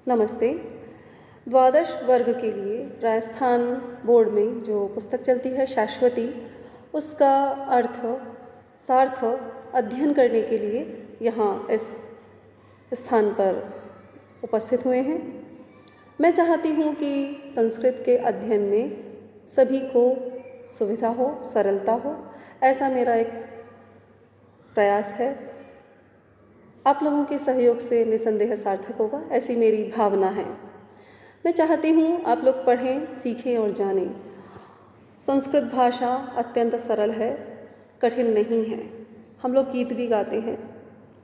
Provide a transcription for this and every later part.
नमस्ते। द्वादश वर्ग के लिए राजस्थान बोर्ड में जो पुस्तक चलती है शाश्वती, उसका अर्थ सार्थ अध्ययन करने के लिए यहाँ इस स्थान पर उपस्थित हुए हैं। मैं चाहती हूँ कि संस्कृत के अध्ययन में सभी को सुविधा हो, सरलता हो, ऐसा मेरा एक प्रयास है। आप लोगों के सहयोग से निसंदेह सार्थक होगा, ऐसी मेरी भावना है। मैं चाहती हूँ आप लोग पढ़ें, सीखें और जानें। संस्कृत भाषा अत्यंत सरल है, कठिन नहीं है। हम लोग गीत भी गाते हैं,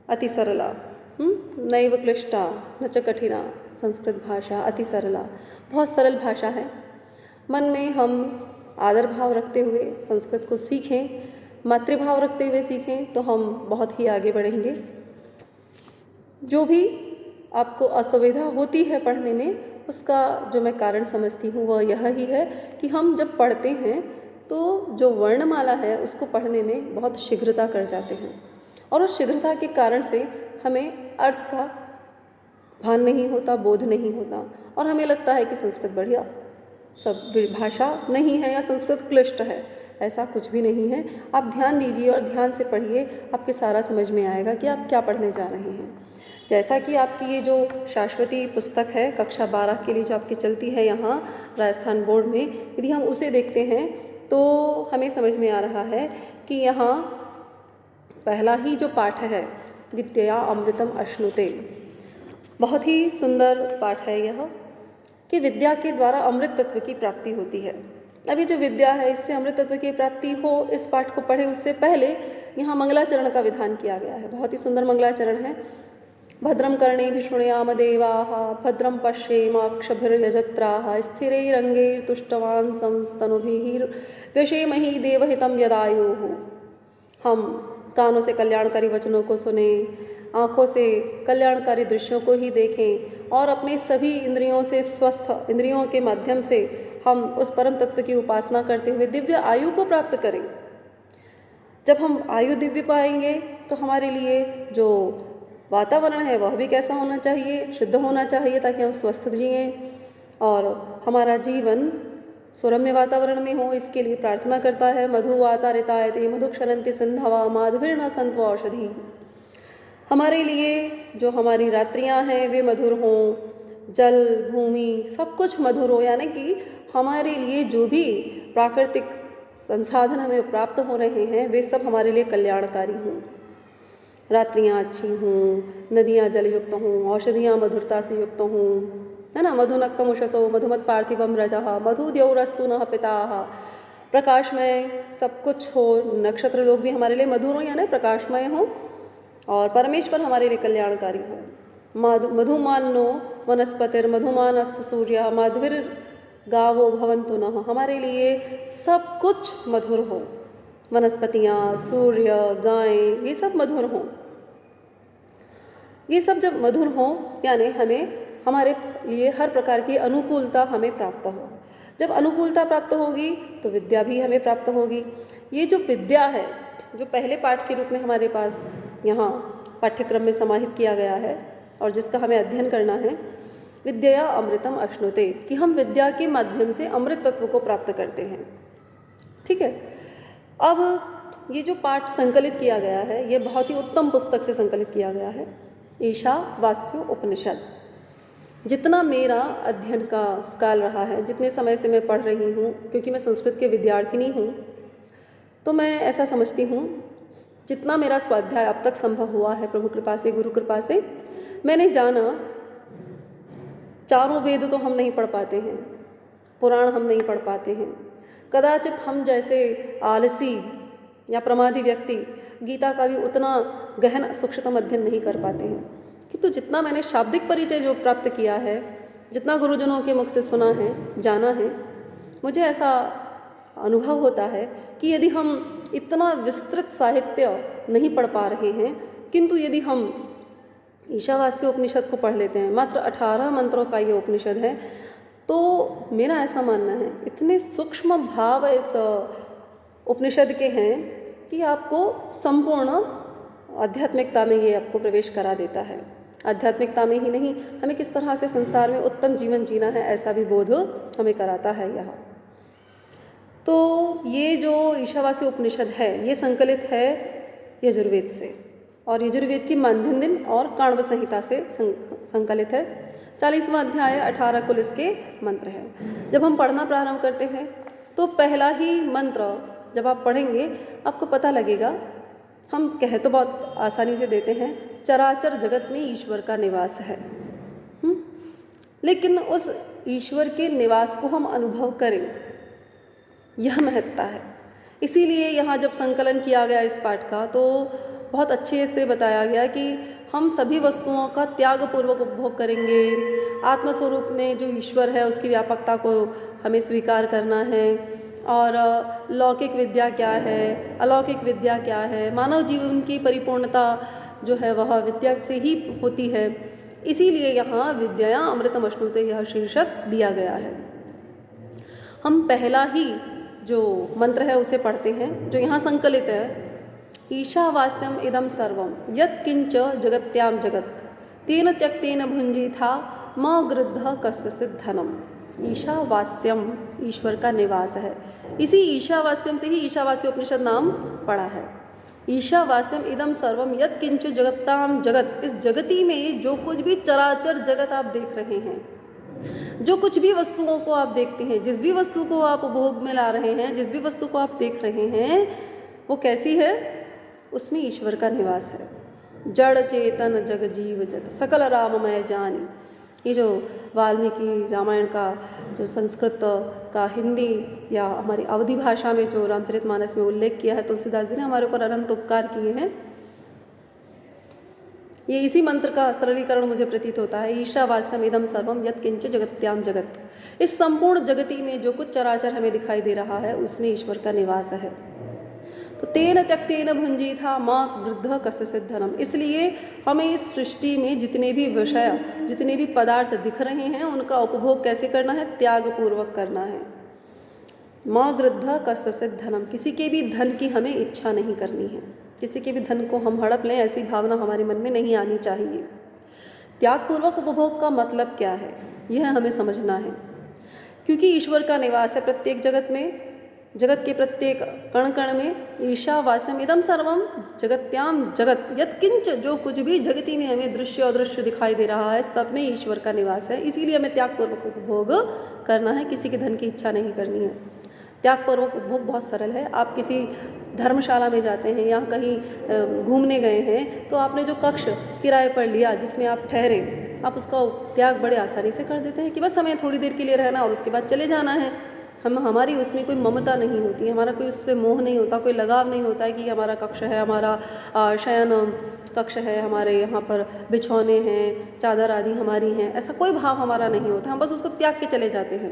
अति सरला नैव क्लिष्टा न च कठिना, संस्कृत भाषा अति सरला, बहुत सरल भाषा है। मन में हम आदर भाव रखते हुए संस्कृत को सीखें, मातृभाव रखते हुए सीखें तो हम बहुत ही आगे बढ़ेंगे। जो भी आपको असुविधा होती है पढ़ने में, उसका जो मैं कारण समझती हूँ वह यह ही है कि हम जब पढ़ते हैं तो जो वर्णमाला है उसको पढ़ने में बहुत शीघ्रता कर जाते हैं और उस शीघ्रता के कारण से हमें अर्थ का भान नहीं होता, बोध नहीं होता और हमें लगता है कि संस्कृत बढ़िया सब भाषा नहीं है या संस्कृत क्लिष्ट है। ऐसा कुछ भी नहीं है। आप ध्यान दीजिए और ध्यान से पढ़िए, आपके सारा समझ में आएगा कि आप क्या पढ़ने जा रहे हैं। जैसा कि आपकी ये जो शाश्वती पुस्तक है कक्षा 12 के लिए जो आपकी चलती है यहाँ राजस्थान बोर्ड में, यदि हम उसे देखते हैं तो हमें समझ में आ रहा है कि यहाँ पहला ही जो पाठ है विद्या अमृतम अश्नुते, बहुत ही सुंदर पाठ है यह कि विद्या के द्वारा अमृत तत्व की प्राप्ति होती है। अभी जो विद्या है इससे अमृत तत्व की प्राप्ति हो, इस पाठ को पढ़ें उससे पहले यहाँ मंगलाचरण का विधान किया गया है। बहुत ही सुंदर मंगलाचरण है। भद्रं कर्णेभिः शृणुयाम देवाः, भद्रं पश्येमाक्षभिर्यजत्राः, स्थिरैरङ्गैस्तुष्टुवांसं स्तनुभिः व्यशेमहि देवहितं यदायुः। हम कानों से कल्याणकारी वचनों को सुने, आँखों से कल्याणकारी दृश्यों को ही देखें और अपने सभी इंद्रियों से स्वस्थ इंद्रियों के माध्यम से हम उस परम तत्व की उपासना करते हुए दिव्य आयु को प्राप्त करें। जब हम आयु दिव्य पाएंगे तो हमारे लिए जो वातावरण है वह भी कैसा होना चाहिए, शुद्ध होना चाहिए, ताकि हम स्वस्थ जिएं और हमारा जीवन सुरम्य वातावरण में हो। इसके लिए प्रार्थना करता है मधु वातारितायते मधुक्षरन्ति सिंधवा माधुर्न सन्त्व औषधि। हमारे लिए जो हमारी रात्रियां हैं वे मधुर हों, जल भूमि सब कुछ मधुर हो, यानी कि हमारे लिए जो भी प्राकृतिक संसाधन हमें प्राप्त हो रहे हैं वे सब हमारे लिए कल्याणकारी हों। रात्रियाँ अच्छी हों, नदियाँ जलयुक्त हों, औषधियाँ मधुरता से युक्त हों, है ना। मधुनक्तम उषसो मधुमत पार्थिवम रजः मधुद्यौरस्तु नः पिताः। प्रकाशमय सब कुछ हो, नक्षत्र लोग भी हमारे लिए मधुर हों यानी प्रकाशमय हों और परमेश्वर हमारे लिए कल्याणकारी हो। मधुमानो वनस्पतिर्मधुमान अस्तु सूर्य माध्विर्गावो भवन्तु नः। हमारे लिए सब कुछ मधुर हो, वनस्पतियाँ, सूर्य, गायें, ये सब मधुर हों। ये सब जब मधुर हों यानी हमारे लिए हर प्रकार की अनुकूलता हमें प्राप्त हो। जब अनुकूलता प्राप्त होगी तो विद्या भी हमें प्राप्त होगी। ये जो विद्या है जो पहले पाठ के रूप में हमारे पास यहाँ पाठ्यक्रम में समाहित किया गया है और जिसका हमें अध्ययन करना है, विद्या अमृतम अश्नुते, कि हम विद्या के माध्यम से अमृत तत्व को प्राप्त करते हैं। ठीक है। अब ये जो पाठ संकलित किया गया है ये बहुत ही उत्तम पुस्तक से संकलित किया गया है, ईशावास्यो उपनिषद। जितना मेरा अध्ययन का काल रहा है, जितने समय से मैं पढ़ रही हूँ, क्योंकि मैं संस्कृत के विद्यार्थिनी हूँ, तो मैं ऐसा समझती हूँ जितना मेरा स्वाध्याय अब तक संभव हुआ है प्रभु कृपा से, गुरु कृपा से, मैंने जाना चारों वेद तो हम नहीं पढ़ पाते हैं, पुराण हम नहीं पढ़ पाते हैं, कदाचित हम जैसे आलसी या प्रमादी व्यक्ति गीता का भी उतना गहन सूक्ष्मतम अध्ययन नहीं कर पाते हैं। किंतु जितना मैंने शाब्दिक परिचय जो प्राप्त किया है, जितना गुरुजनों के मुख से सुना है, जाना है, मुझे ऐसा अनुभव होता है कि यदि हम इतना विस्तृत साहित्य नहीं पढ़ पा रहे हैं, किंतु यदि हम ईशावास्य उपनिषद को पढ़ लेते हैं, मात्र 18 मंत्रों का ये उपनिषद है, तो मेरा ऐसा मानना है इतने सूक्ष्म भाव इस उपनिषद के हैं कि आपको संपूर्ण आध्यात्मिकता में ये आपको प्रवेश करा देता है। आध्यात्मिकता में ही नहीं, हमें किस तरह से संसार में उत्तम जीवन जीना है ऐसा भी बोध हमें कराता है यह। तो ये जो ईशावासी उपनिषद है ये संकलित है यजुर्वेद से, और यजुर्वेद की मानधन्दिन और काण्व संहिता से संकलित है। 40वां अध्याय 18 कुल इसके मंत्र हैं। जब हम पढ़ना प्रारंभ करते हैं तो पहला ही मंत्र जब आप पढ़ेंगे आपको पता लगेगा, हम कह तो बहुत आसानी से देते हैं चराचर जगत में ईश्वर का निवास है, लेकिन उस ईश्वर के निवास को हम अनुभव करें, यह महत्ता है। इसीलिए यहाँ जब संकलन किया गया इस पाठ का तो बहुत अच्छे से बताया गया कि हम सभी वस्तुओं का त्यागपूर्वक उपभोग करेंगे। आत्मस्वरूप में जो ईश्वर है उसकी व्यापकता को हमें स्वीकार करना है, और लौकिक विद्या क्या है, अलौकिक विद्या क्या है, मानव जीवन की परिपूर्णता जो है वह विद्या से ही होती है। इसीलिए यहाँ विद्या अमृतम अश्नुते यह शीर्षक दिया गया है। हम पहला ही जो मंत्र है उसे पढ़ते हैं जो यहाँ संकलित है। ईशावास्यम इदम सर्वम यत् किंच जगत्याम जगत तेन त्यक्तेन भुंजीथा म गृद्ध कस्यचित् धनम। ईशावास्यम ईश्वर का निवास है। इसी ईशावास्यम से ही ईशावास्य उपनिषद नाम पड़ा है। ईशावास्यम इदम सर्वम यत् किंच जगत्ताम जगत, इस जगती में जो कुछ भी चराचर जगत आप देख रहे हैं, जो कुछ भी वस्तुओं को आप देखते हैं, जिस भी वस्तु को आप उपभोग में ला रहे हैं, जिस भी वस्तु को आप देख रहे हैं वो कैसी है, उसमें ईश्वर का निवास है। जड़ चेतन जग जीव जत सकल राममय जानी, ये जो वाल्मीकि रामायण का जो संस्कृत का हिंदी या हमारी अवधी भाषा में जो रामचरितमानस में उल्लेख किया है तुलसीदास जी ने, हमारे ऊपर अनंत उपकार किए हैं। ये इसी मंत्र का सरलीकरण मुझे प्रतीत होता है। ईशावास्यम इदम सर्वम यत् किंच जगत्याम जगत, इस संपूर्ण जगती में जो कुछ चराचर हमें दिखाई दे रहा है उसमें ईश्वर का निवास है। तो तेन त्यक्तेन भुंजीथा माँ वृद्ध कस्यचित् धनम, इसलिए हमें इस सृष्टि में जितने भी विषय, जितने भी पदार्थ दिख रहे हैं उनका उपभोग कैसे करना है, त्यागपूर्वक करना है। माँ वृद्ध कस्यचित् धनम, किसी के भी धन की हमें इच्छा नहीं करनी है, किसी के भी धन को हम हड़प लें ऐसी भावना हमारे मन में नहीं आनी चाहिए। त्यागपूर्वक उपभोग का मतलब क्या है यह हमें समझना है, क्योंकि ईश्वर का निवास है प्रत्येक जगत में, जगत के प्रत्येक कण कण में। ईशावास्यम इदम सर्वम जगत्याम जगत यत् किंच, जो कुछ भी जगती में हमें दृश्य अदृश्य दिखाई दे रहा है सब में ईश्वर का निवास है। इसीलिए हमें त्यागपूर्वक उपभोग करना है, किसी के धन की इच्छा नहीं करनी है। त्यागपूर्वक उपभोग बहुत सरल है। आप किसी धर्मशाला में जाते हैं या कहीं घूमने गए हैं तो आपने जो कक्ष किराए पर लिया जिसमें आप ठहरे, आप उसका त्याग बड़े आसानी से कर देते हैं कि बस हमें थोड़ी देर के लिए रहना और उसके बाद चले जाना है। हमारी उसमें कोई ममता नहीं होती, हमारा कोई उससे मोह नहीं होता, कोई लगाव नहीं होता है कि हमारा कक्ष है, हमारा शयन कक्ष है, हमारे यहाँ पर बिछौने हैं, चादर आदि हमारी हैं, ऐसा कोई भाव हमारा नहीं होता, हम बस उसको त्याग के चले जाते हैं।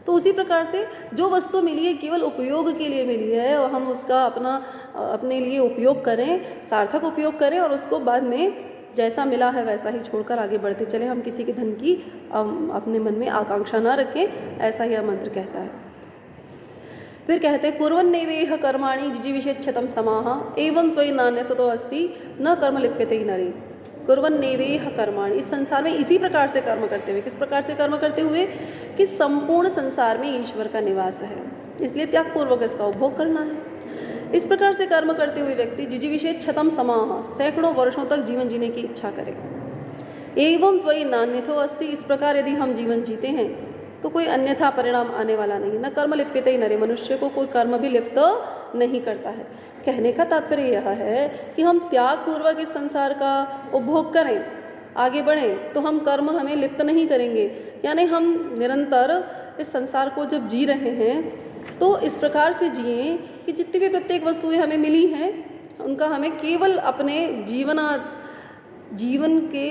तो उसी प्रकार से जो वस्तु मिली है केवल उपयोग के लिए मिली है और हम उसका अपने लिए उपयोग करें, सार्थक उपयोग करें और उसको बाद में जैसा मिला है वैसा ही छोड़कर आगे बढ़ते चले। हम किसी के धन की अपने मन में आकांक्षा ना रखें, ऐसा यह मंत्र कहता है। फिर कहते हैं कुर्वन्नेवेह कर्माणि जिजीविषेच्छतं समाह एवं त्वयि नान्यतो अस्ति न कर्म लिप्यते नरे। कुर्वन्नेवेह कर्माणि, इस संसार में इसी प्रकार से कर्म करते हुए, किस प्रकार से कर्म करते हुए कि संपूर्ण संसार में ईश्वर का निवास है, इसलिए त्यागपूर्वक इसका उपभोग करना है। इस प्रकार से कर्म करते हुए व्यक्ति जिजीविषेच्छतं समाह, सैकड़ों वर्षों तक जीवन जीने की इच्छा करे। एवं त्वयि नान्यतो अस्ति, इस प्रकार यदि हम जीवन जीते हैं तो कोई अन्यथा परिणाम आने वाला नहीं। न कर्म लिप्यते ही नरे, मनुष्य को कोई कर्म भी लिप्त नहीं करता है। कहने का तात्पर्य यह है कि हम त्याग पूर्वक इस संसार का उपभोग करें, आगे बढ़ें, तो हम कर्म हमें लिप्त नहीं करेंगे। यानी हम निरंतर इस संसार को जब जी रहे हैं तो इस प्रकार से जिए कि जितनी भी प्रत्येक वस्तुएं हमें मिली हैं उनका हमें केवल अपने जीवन के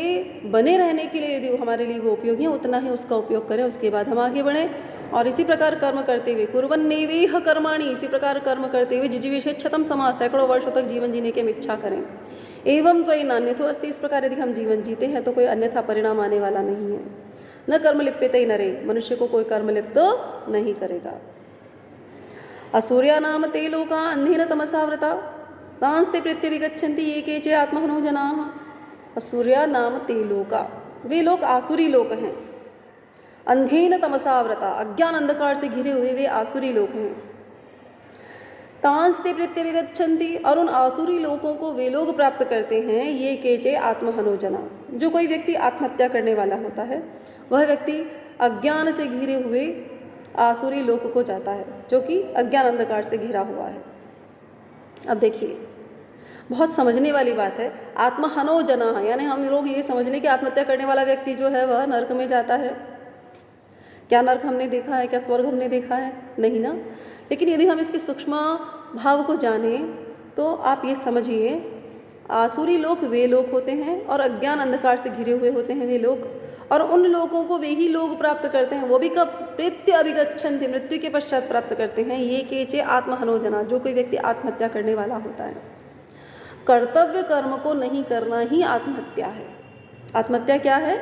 बने रहने के लिए यदि हमारे लिए वो उपयोगी है उतना ही उसका उपयोग करें, उसके बाद हम आगे बढ़ें। और इसी प्रकार कर्म करते हुए कुर्वन्नेवेह कर्माणि, इसी प्रकार कर्म करते हुए जिजीविषेच्छतं समाह, सैकड़ों वर्षों तक जीवन जीने की हम इच्छा करें। एवं त्वयि नान्यतो अस्ति, इस प्रकार यदि हम जीवन जीते हैं तो कोई अन्यथा परिणाम आने वाला नहीं है। न कर्म लिप्यते ही नरे, मनुष्य को कोई कर्म लिप्त नहीं करेगा। असूर्या नाम ते लोका अंधेन तमसा व्रता तांस्ते प्रीत्य विगच्छन्ति ये केचे आत्महनो जनाः। असुर्या नाम ते लोका, वे लोग आसुरी लोग हैं। अंधेन तमसाव्रता, अज्ञान अंधकार से घिरे हुए वे आसुरी लोग हैं। तांस्ते प्रत्यभिगच्छन्ति, और उन आसुरी लोगों को वे लोग प्राप्त करते हैं। ये केचे आत्महनोजना, जो कोई व्यक्ति आत्महत्या करने वाला होता है वह व्यक्ति अज्ञान से घिरे हुए आसुरी लोक को जाता है, जो कि अज्ञान अंधकार से घिरा हुआ है। अब देखिए, बहुत समझने वाली बात है। आत्महनोजना, यानी हम लोग ये समझ लें कि आत्महत्या करने वाला व्यक्ति जो है वह नरक में जाता है। क्या नरक हमने देखा है? क्या स्वर्ग हमने देखा है? नहीं ना। लेकिन यदि हम इसके सूक्ष्म भाव को जानें तो आप ये समझिए, आसुरी लोग वे लोग होते हैं और अज्ञान अंधकार से घिरे हुए होते हैं वे लोग, और उन लोगों को वे ही लोग प्राप्त करते हैं। वो भी कब? प्रेत्य अभिगच्छन्ति, मृत्यु के पश्चात प्राप्त करते हैं। ये केचे आत्महनोजना, जो कोई व्यक्ति आत्महत्या करने वाला होता है। कर्तव्य कर्म को नहीं करना ही आत्महत्या है। आत्महत्या क्या है?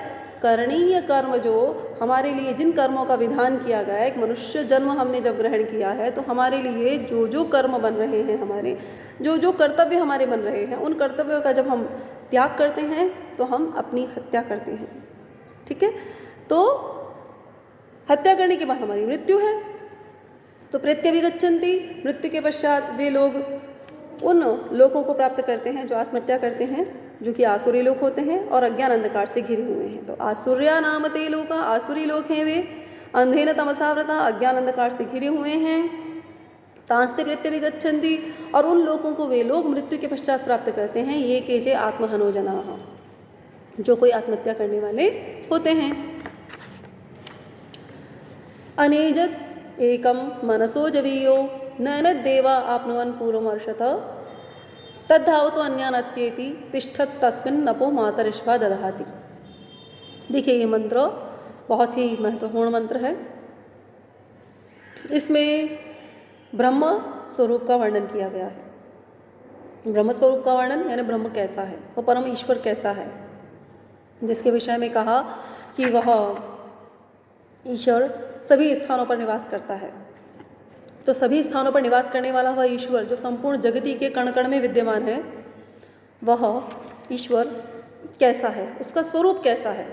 करणीय कर्म, जो हमारे लिए जिन कर्मों का विधान किया गया है, एक मनुष्य जन्म हमने जब ग्रहण किया है तो हमारे लिए जो जो कर्म बन रहे हैं, हमारे जो जो कर्तव्य हमारे बन रहे हैं, उन कर्तव्यों का जब हम त्याग करते हैं तो हम अपनी हत्या करते हैं। ठीक है, तो हत्या करने के बाद हमारी मृत्यु है। तो प्रत्यभिगच्छन्ति, मृत्यु के पश्चात वे लोग उन लोगों को प्राप्त करते हैं जो आत्महत्या करते हैं, जो कि आसुरी लोग होते हैं और अज्ञान अंधकार से घिरे हुए हैं। तो आसुर्या नाम ते लोका, आसुरी लोग हैं वे। अंधेन तमसाव्रता, अज्ञान अंधकार से घिरे हुए हैं। तांस्ते प्रत्यभिगच्छन्ति, और उन लोगों को वे लोग मृत्यु के पश्चात प्राप्त करते हैं। ये केचे आत्महनोजनाः, जो कोई आत्महत्या करने वाले होते हैं। अनेजत एकम मनसो जवीयो नयनदेवा आपनुवन् पूर्वमर्षत तद्धावतो अन्यानत्येति तिष्ठत् तस्मिन् नपो मातरिश्वा दधाति। देखिए, ये मंत्र बहुत ही महत्वपूर्ण मंत्र है। इसमें ब्रह्म स्वरूप का वर्णन किया गया है। ब्रह्म स्वरूप का वर्णन यानी ब्रह्म कैसा है, वो परम ईश्वर कैसा है, जिसके विषय में कहा कि वह ईश्वर सभी स्थानों पर निवास करता है। तो सभी स्थानों पर निवास करने वाला वह ईश्वर जो संपूर्ण जगती के कण कण में विद्यमान है, वह ईश्वर कैसा है, उसका स्वरूप कैसा है,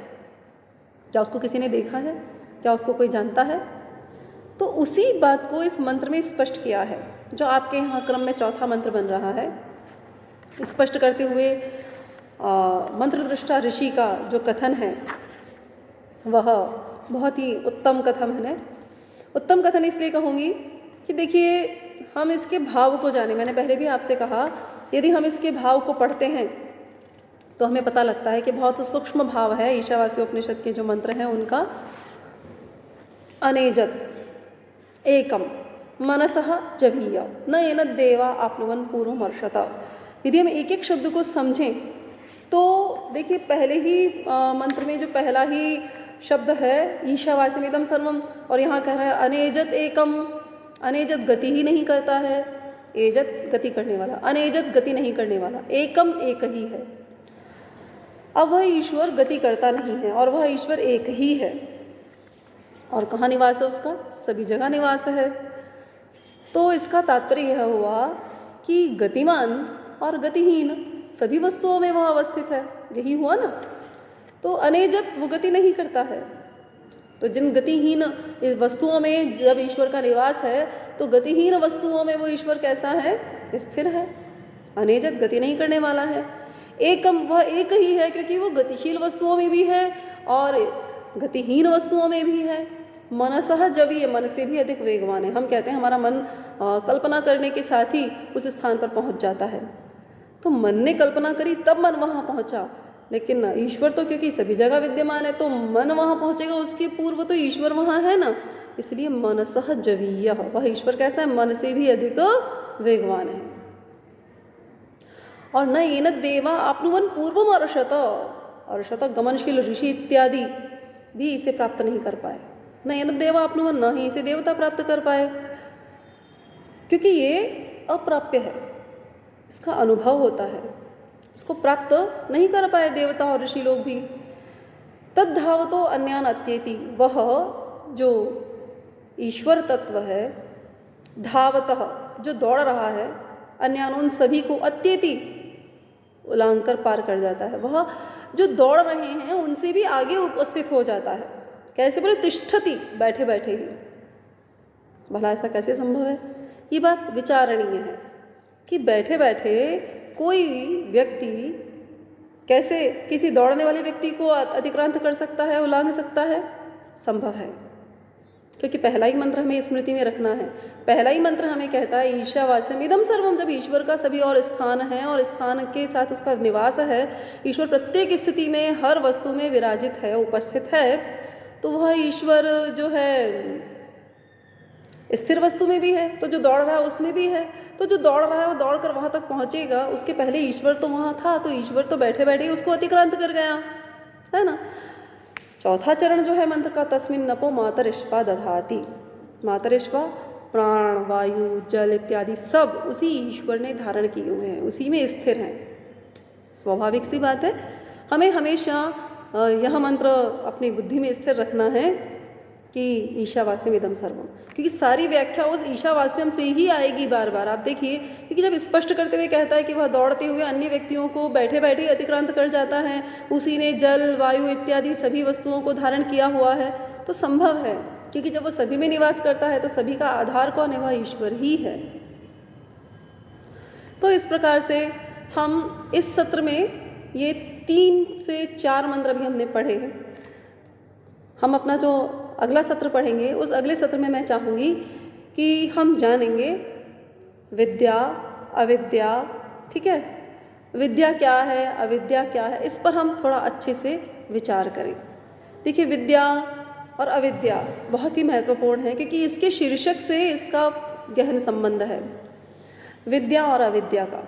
क्या उसको किसी ने देखा है, क्या उसको कोई जानता है? तो उसी बात को इस मंत्र में स्पष्ट किया है, जो आपके यहाँ क्रम में चौथा मंत्र बन रहा है। स्पष्ट करते हुए मंत्रदृष्टा ऋषि का जो कथन है वह बहुत ही उत्तम कथन है। उत्तम कथन इसलिए कहूँगी कि देखिए, हम इसके भाव को जाने। मैंने पहले भी आपसे कहा, यदि हम इसके भाव को पढ़ते हैं तो हमें पता लगता है कि बहुत सूक्ष्म भाव है। ईशावास्य उपनिषद के जो मंत्र हैं उनका, अनेजत एकम मनसः जवीय नयनदेवा आपनुवन् पूर्वमर्षत। यदि हम एक एक शब्द को समझें तो देखिए, पहले ही मंत्र में जो पहला ही शब्द है ईशावास्यमिदं सर्वम, और यहाँ कह रहा है अनेजत एकम। अनेजत गति ही नहीं करता है, एजत गति करने वाला, अनेजत गति नहीं करने वाला, एकम एक ही है। अब वह ईश्वर गति करता नहीं है और वह ईश्वर एक ही है। और कहाँ निवास है उसका? सभी जगह निवास है। तो इसका तात्पर्य यह हुआ कि गतिमान और गतिहीन सभी वस्तुओं में वह अवस्थित है, यही हुआ ना। तो अनेजत वो गति नहीं करता है। तो जिन गतिहीन वस्तुओं में जब ईश्वर का निवास है तो गतिहीन वस्तुओं में वो ईश्वर कैसा है? स्थिर है। अनेजत गति नहीं करने वाला है। एकम, वह एक ही है, क्योंकि वो गतिशील वस्तुओं में भी है और गतिहीन वस्तुओं में भी है। मनसः जवीय, मन से भी अधिक वेगवान है। हम कहते हैं हमारा मन कल्पना करने के साथ ही उस स्थान पर पहुंच जाता है। तो मन ने कल्पना करी तब मन वहाँ पहुँचा, लेकिन ईश्वर तो क्योंकि सभी जगह विद्यमान है तो मन वहाँ पहुँचेगा, उसके पूर्व तो ईश्वर वहाँ है ना। इसलिए मनसः जवीय, वह ईश्वर कैसा है? मन से भी अधिक वेगवान है। और न येन देवा आपनुवन् पूर्वम अर्षत, अर्षत गमनशील ऋषि इत्यादि भी इसे प्राप्त नहीं कर पाए। न येन देवा आपनुवन्, न ही इसे देवता प्राप्त कर पाए, क्योंकि ये अप्राप्य है, इसका अनुभव होता है, इसको प्राप्त नहीं कर पाए देवता और ऋषि लोग भी। तद्धावतो अन्यान अत्येति, वह जो ईश्वर तत्व है, धावतः जो दौड़ रहा है, अन्यान उन सभी को, अत्येति उलांघ कर पार कर जाता है, वह जो दौड़ रहे हैं उनसे भी आगे उपस्थित हो जाता है। कैसे बोले, तिष्ठति, बैठे बैठे ही। भला ऐसा कैसे संभव है? ये बात विचारणीय है कि बैठे बैठे कोई व्यक्ति कैसे किसी दौड़ने वाले व्यक्ति को अतिक्रांत कर सकता है, उलांघ सकता है? संभव है, क्योंकि पहला ही मंत्र हमें स्मृति में रखना है। पहला ही मंत्र हमें कहता है ईशावास्यम इदम सर्वम। जब ईश्वर का सभी और स्थान है और स्थान के साथ उसका निवास है, ईश्वर प्रत्येक स्थिति में हर वस्तु में विराजित है, उपस्थित है, तो वह ईश्वर जो है स्थिर वस्तु में भी है, तो जो दौड़ रहा है उसमें भी है। तो जो दौड़ रहा है वो दौड़ कर वहाँ तक पहुँचेगा, उसके पहले ईश्वर तो वहाँ था, तो ईश्वर तो बैठे बैठे ही उसको अतिक्रांत कर गया, है ना। चौथा चरण जो है मंत्र का, तस्मिन् नपो मातरिश्वा दधाति। मातरिश्वा प्राण, वायु, जल इत्यादि सब उसी ईश्वर ने धारण किए हुए हैं, उसी में स्थिर हैं। स्वाभाविक सी बात है, हमें हमेशा यह मंत्र अपनी बुद्धि में स्थिर रखना है कि ईशावास्यम इदम सर्वम, क्योंकि सारी व्याख्या उस ईशावास्यम से ही आएगी बार बार। आप देखिए, क्योंकि जब स्पष्ट करते हुए कहता है कि वह दौड़ते हुए अन्य व्यक्तियों को बैठे बैठे अतिक्रांत कर जाता है, उसी ने जल, वायु इत्यादि सभी वस्तुओं को धारण किया हुआ है, तो संभव है, क्योंकि जब वो सभी में निवास करता है तो सभी का आधार कौन है? वह ईश्वर ही है। तो इस प्रकार से हम इस सत्र में ये 3 से 4 मंत्र अभी हमने पढ़े हैं। हम अपना जो अगला सत्र पढ़ेंगे, उस अगले सत्र में मैं चाहूँगी कि हम जानेंगे विद्या, अविद्या, ठीक है, विद्या क्या है, अविद्या क्या है, इस पर हम थोड़ा अच्छे से विचार करें। देखिए, विद्या और अविद्या बहुत ही महत्वपूर्ण है, क्योंकि इसके शीर्षक से इसका गहन संबंध है, विद्या और अविद्या का।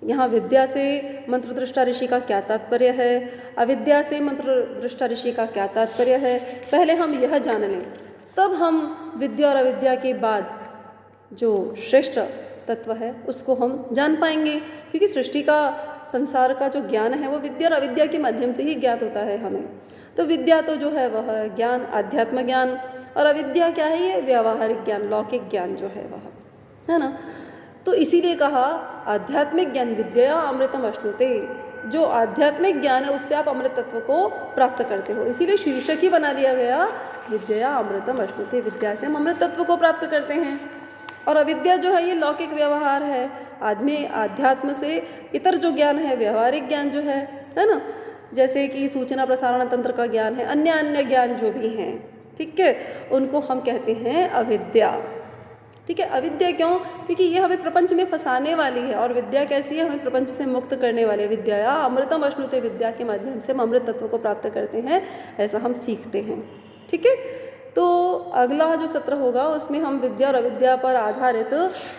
यहाँ विद्या से मंत्रदृष्टा ऋषि का क्या तात्पर्य है, अविद्या से मंत्रदृष्टा ऋषि का क्या तात्पर्य है, पहले हम यह जान लें, तब हम विद्या और अविद्या के बाद जो श्रेष्ठ तत्व है उसको हम जान पाएंगे। क्योंकि सृष्टि का, संसार का जो ज्ञान है वो विद्या और अविद्या के माध्यम से ही ज्ञात होता है हमें। तो विद्या तो जो है वह ज्ञान, आध्यात्म ज्ञान, और अविद्या क्या है? ये व्यावहारिक ज्ञान, लौकिक ज्ञान जो है वह, है ना। तो इसीलिए कहा आध्यात्मिक ज्ञान विद्या अमृतम अश्नुते। जो आध्यात्मिक ज्ञान है उससे आप अमृत तत्व को प्राप्त करते हो, इसीलिए शीर्षक ही बना दिया गया विद्या अमृतम अश्नुते। विद्या से हम अमृत तत्व को प्राप्त करते हैं। और अविद्या जो है ये लौकिक व्यवहार है, आदमी आध्यात्म से इतर जो ज्ञान है, व्यवहारिक ज्ञान जो है ना, जैसे कि सूचना प्रसारण तंत्र का ज्ञान है, अन्य अन्य ज्ञान जो भी हैं, ठीक है, उनको हम कहते हैं अविद्या। ठीक है, अविद्या क्यों? क्योंकि ये हमें प्रपंच में फंसाने वाली है, और विद्या कैसी है? हमें प्रपंच से मुक्त करने वाली है। विद्या या अमृतम अश्नुते, विद्या के माध्यम से हम अमृत तत्व को प्राप्त करते हैं, ऐसा हम सीखते हैं। ठीक है, तो अगला जो सत्र होगा उसमें हम विद्या और अविद्या पर आधारित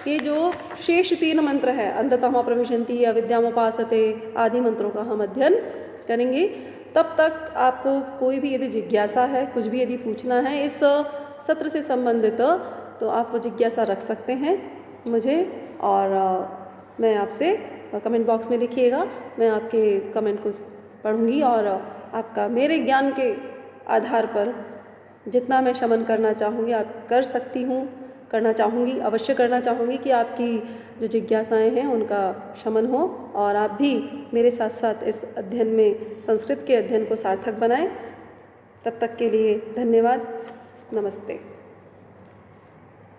ये जो शेष 3 मंत्र है, अंततः प्रविशन्ति, अविद्यामुपासते आदि मंत्रों का हम अध्ययन करेंगे। तब तक आपको कोई भी यदि जिज्ञासा है, कुछ भी यदि पूछना है इस सत्र से संबंधित, तो आप वो जिज्ञासा रख सकते हैं मुझे, और मैं आपसे कमेंट बॉक्स में लिखिएगा, मैं आपके कमेंट को पढ़ूंगी और आपका मेरे ज्ञान के आधार पर जितना मैं शमन करना चाहूँगी आप कर सकती हूँ, करना चाहूँगी, अवश्य करना चाहूँगी कि आपकी जो जिज्ञासाएं हैं उनका शमन हो, और आप भी मेरे साथ साथ इस अध्ययन में, संस्कृत के अध्ययन को सार्थक बनाएं। तब तक के लिए धन्यवाद, नमस्ते।